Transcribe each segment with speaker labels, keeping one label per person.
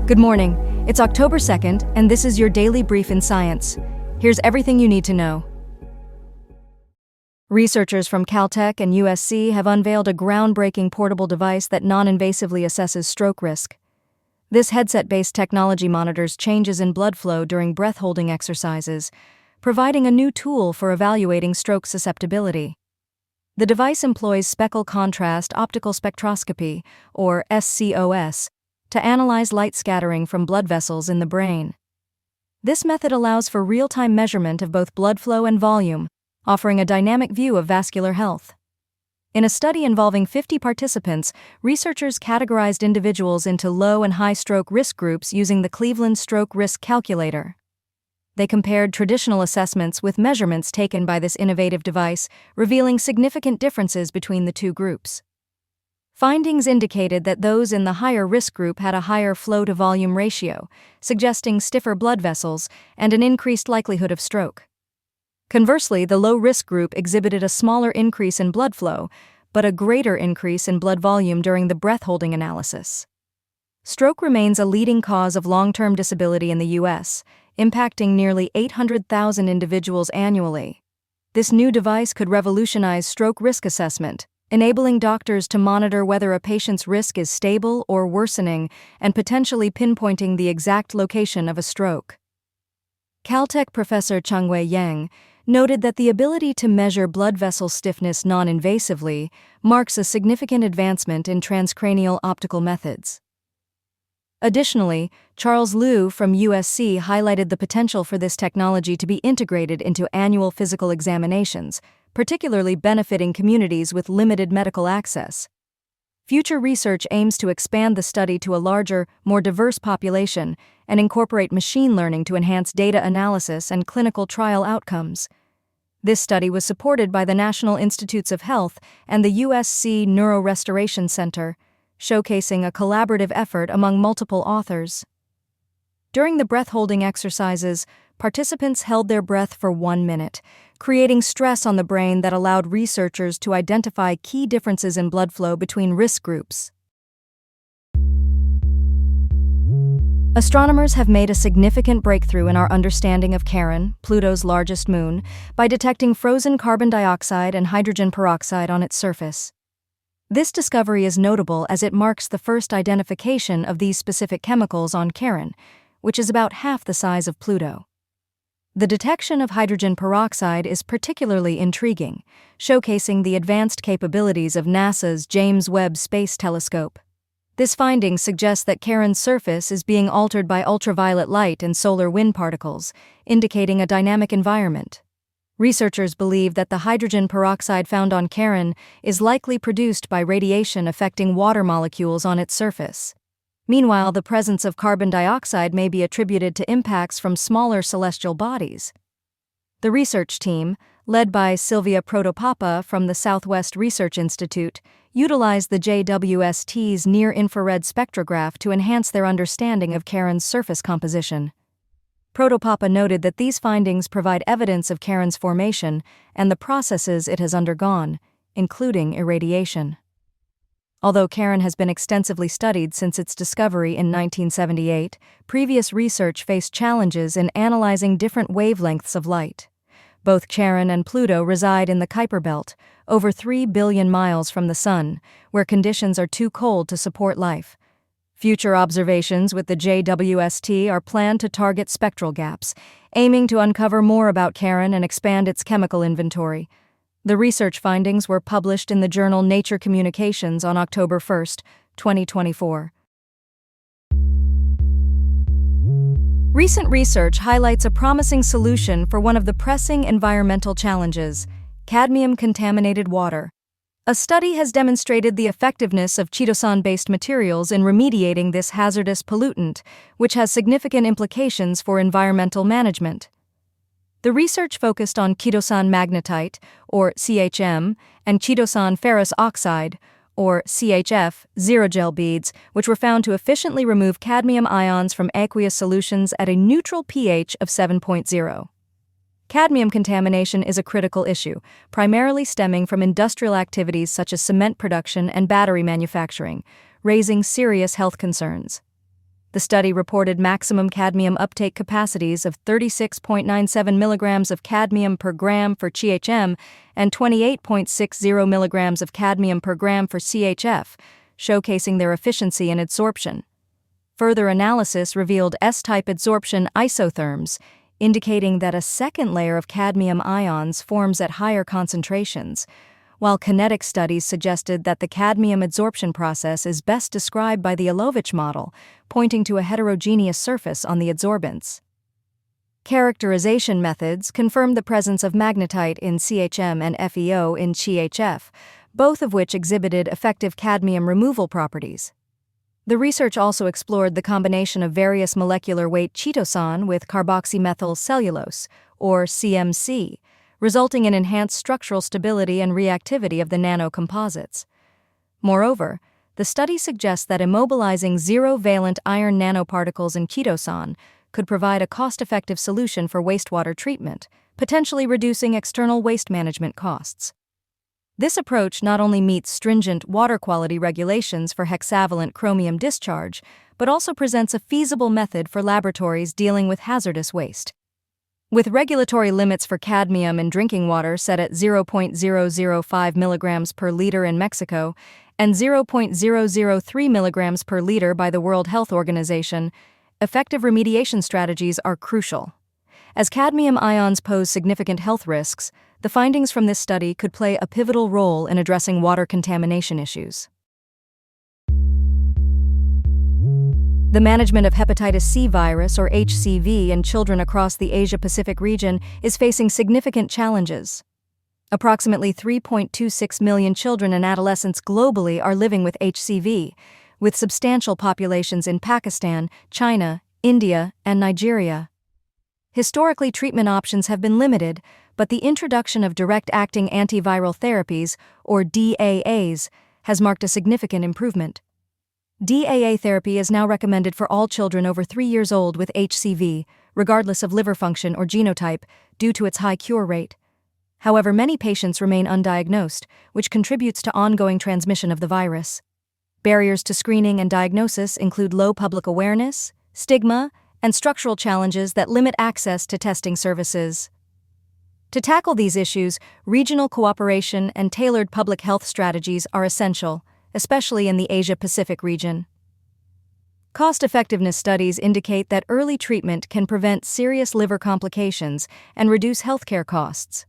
Speaker 1: Good morning. It's October 2nd, and this is your daily brief in science. Here's everything you need to know. Researchers from Caltech and USC have unveiled a groundbreaking portable device that non-invasively assesses stroke risk. This headset-based technology monitors changes in blood flow during breath-holding exercises, providing a new tool for evaluating stroke susceptibility. The device employs speckle contrast optical spectroscopy, or SCOS, to analyze light scattering from blood vessels in the brain. This method allows for real-time measurement of both blood flow and volume, offering a dynamic view of vascular health. In a study involving 50 participants, researchers categorized individuals into low and high stroke risk groups using the Cleveland Stroke Risk Calculator. They compared traditional assessments with measurements taken by this innovative device, revealing significant differences between the two groups. Findings indicated that those in the higher risk group had a higher flow-to-volume ratio, suggesting stiffer blood vessels and an increased likelihood of stroke. Conversely, the low-risk group exhibited a smaller increase in blood flow, but a greater increase in blood volume during the breath-holding analysis. Stroke remains a leading cause of long-term disability in the U.S., impacting nearly 800,000 individuals annually. This new device could revolutionize stroke risk assessment, enabling doctors to monitor whether a patient's risk is stable or worsening and potentially pinpointing the exact location of a stroke. Caltech professor Changwei Yang noted that the ability to measure blood vessel stiffness non-invasively marks a significant advancement in transcranial optical methods. Additionally, Charles Liu from USC highlighted the potential for this technology to be integrated into annual physical examinations, particularly benefiting communities with limited medical access. Future research aims to expand the study to a larger, more diverse population and incorporate machine learning to enhance data analysis and clinical trial outcomes. This study was supported by the National Institutes of Health and the USC Neurorestoration Center, showcasing a collaborative effort among multiple authors. During the breath-holding exercises, participants held their breath for 1 minute, creating stress on the brain that allowed researchers to identify key differences in blood flow between risk groups. Astronomers have made a significant breakthrough in our understanding of Charon, Pluto's largest moon, by detecting frozen carbon dioxide and hydrogen peroxide on its surface. This discovery is notable as it marks the first identification of these specific chemicals on Charon, which is about half the size of Pluto. The detection of hydrogen peroxide is particularly intriguing, showcasing the advanced capabilities of NASA's James Webb Space Telescope. This finding suggests that Charon's surface is being altered by ultraviolet light and solar wind particles, indicating a dynamic environment. Researchers believe that the hydrogen peroxide found on Charon is likely produced by radiation affecting water molecules on its surface. Meanwhile, the presence of carbon dioxide may be attributed to impacts from smaller celestial bodies. The research team, led by Silvia Protopapa from the Southwest Research Institute, utilized the JWST's near-infrared spectrograph to enhance their understanding of Charon's surface composition. Protopapa noted that these findings provide evidence of Charon's formation and the processes it has undergone, including irradiation. Although Charon has been extensively studied since its discovery in 1978, previous research faced challenges in analyzing different wavelengths of light. Both Charon and Pluto reside in the Kuiper Belt, over 3 billion miles from the Sun, where conditions are too cold to support life. Future observations with the JWST are planned to target spectral gaps, aiming to uncover more about Charon and expand its chemical inventory. The research findings were published in the journal Nature Communications on October 1, 2024. Recent research highlights a promising solution for one of the pressing environmental challenges: cadmium-contaminated water. A study has demonstrated the effectiveness of Chitosan-based materials in remediating this hazardous pollutant, which has significant implications for environmental management. The research focused on Chitosan magnetite, or CHM, and Chitosan ferrous oxide, or CHF, zerogel beads, which were found to efficiently remove cadmium ions from aqueous solutions at a neutral pH of 7.0. Cadmium contamination is a critical issue, primarily stemming from industrial activities such as cement production and battery manufacturing, raising serious health concerns. The study reported maximum cadmium uptake capacities of 36.97 milligrams of cadmium per gram for CHM and 28.60 milligrams of cadmium per gram for CHF, showcasing their efficiency in adsorption. Further analysis revealed S-type adsorption isotherms, indicating that a second layer of cadmium ions forms at higher concentrations, while kinetic studies suggested that the cadmium adsorption process is best described by the Ilovich model, pointing to a heterogeneous surface on the adsorbents. Characterization methods confirmed the presence of magnetite in CHM and FeO in CHF, both of which exhibited effective cadmium removal properties. The research also explored the combination of various molecular weight Chitosan with carboxymethyl cellulose, or CMC, resulting in enhanced structural stability and reactivity of the nanocomposites. Moreover, the study suggests that immobilizing zero-valent iron nanoparticles in Chitosan could provide a cost-effective solution for wastewater treatment, potentially reducing external waste management costs. This approach not only meets stringent water quality regulations for hexavalent chromium discharge, but also presents a feasible method for laboratories dealing with hazardous waste. With regulatory limits for cadmium in drinking water set at 0.005 milligrams per liter in Mexico and 0.003 milligrams per liter by the World Health Organization, effective remediation strategies are crucial. As cadmium ions pose significant health risks, the findings from this study could play a pivotal role in addressing water contamination issues. The management of hepatitis C virus, or HCV, in children across the Asia-Pacific region is facing significant challenges. Approximately 3.26 million children and adolescents globally are living with HCV, with substantial populations in Pakistan, China, India, and Nigeria. Historically, treatment options have been limited, but the introduction of direct-acting antiviral therapies, or DAAs, has marked a significant improvement. DAA therapy is now recommended for all children over 3 years old with HCV, regardless of liver function or genotype, due to its high cure rate. However, many patients remain undiagnosed, which contributes to ongoing transmission of the virus. Barriers to screening and diagnosis include low public awareness, stigma, and structural challenges that limit access to testing services. To tackle these issues, regional cooperation and tailored public health strategies are essential, especially in the Asia-Pacific region. Cost-effectiveness studies indicate that early treatment can prevent serious liver complications and reduce healthcare costs.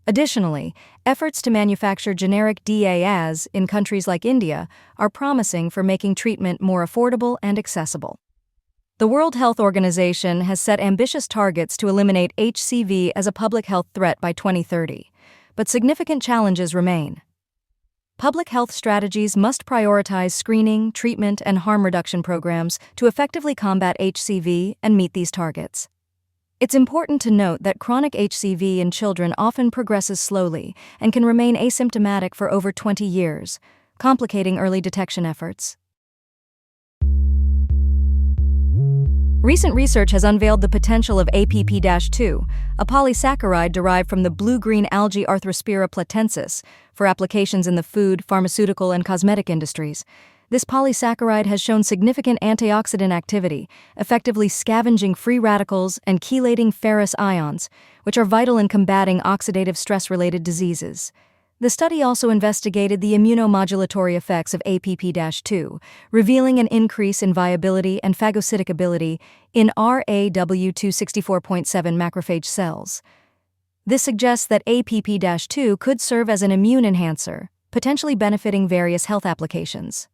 Speaker 1: Additionally, efforts to manufacture generic DAAs in countries like India are promising for making treatment more affordable and accessible. The World Health Organization has set ambitious targets to eliminate HCV as a public health threat by 2030, but significant challenges remain. Public health strategies must prioritize screening, treatment, and harm reduction programs to effectively combat HCV and meet these targets. It's important to note that chronic HCV in children often progresses slowly and can remain asymptomatic for over 20 years, complicating early detection efforts. Recent research has unveiled the potential of APP-2, a polysaccharide derived from the blue-green algae Arthrospira platensis, for applications in the food, pharmaceutical, and cosmetic industries. This polysaccharide has shown significant antioxidant activity, effectively scavenging free radicals and chelating ferrous ions, which are vital in combating oxidative stress-related diseases. The study also investigated the immunomodulatory effects of APP-2, revealing an increase in viability and phagocytic ability in RAW264.7 macrophage cells. This suggests that APP-2 could serve as an immune enhancer, potentially benefiting various health applications.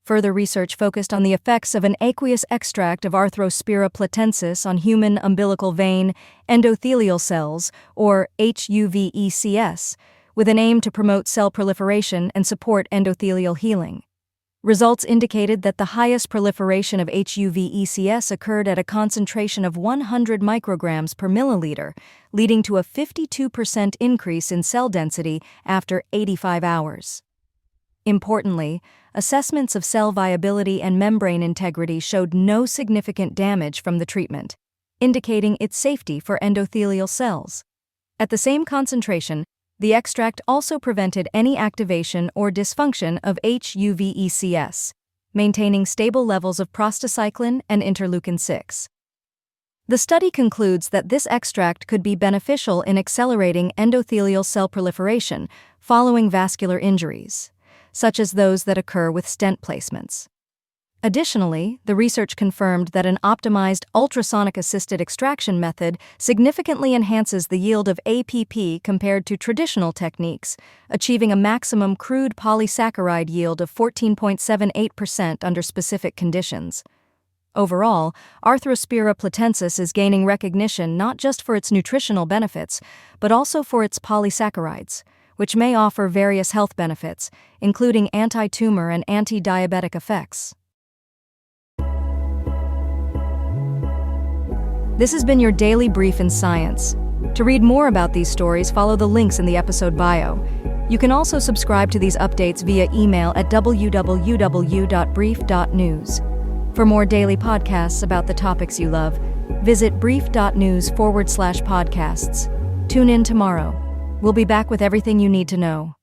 Speaker 1: Further research focused on the effects of an aqueous extract of Arthrospira platensis on human umbilical vein endothelial cells, or HUVECS, with an aim to promote cell proliferation and support endothelial healing. Results indicated that the highest proliferation of HUVECS occurred at a concentration of 100 micrograms per milliliter, leading to a 52% increase in cell density after 85 hours. Importantly, assessments of cell viability and membrane integrity showed no significant damage from the treatment, indicating its safety for endothelial cells. At the same concentration, the extract also prevented any activation or dysfunction of HUVECS, maintaining stable levels of prostacyclin and interleukin-6. The study concludes that this extract could be beneficial in accelerating endothelial cell proliferation following vascular injuries, such as those that occur with stent placements. Additionally, the research confirmed that an optimized ultrasonic-assisted extraction method significantly enhances the yield of APP compared to traditional techniques, achieving a maximum crude polysaccharide yield of 14.78% under specific conditions. Overall, Arthrospira platensis is gaining recognition not just for its nutritional benefits, but also for its polysaccharides, which may offer various health benefits, including anti-tumor and anti-diabetic effects. This has been your daily brief in science. To read more about these stories, follow the links in the episode bio. You can also subscribe to these updates via email at www.brief.news. For more daily podcasts about the topics you love, visit brief.news/podcasts. Tune in tomorrow. We'll be back with everything you need to know.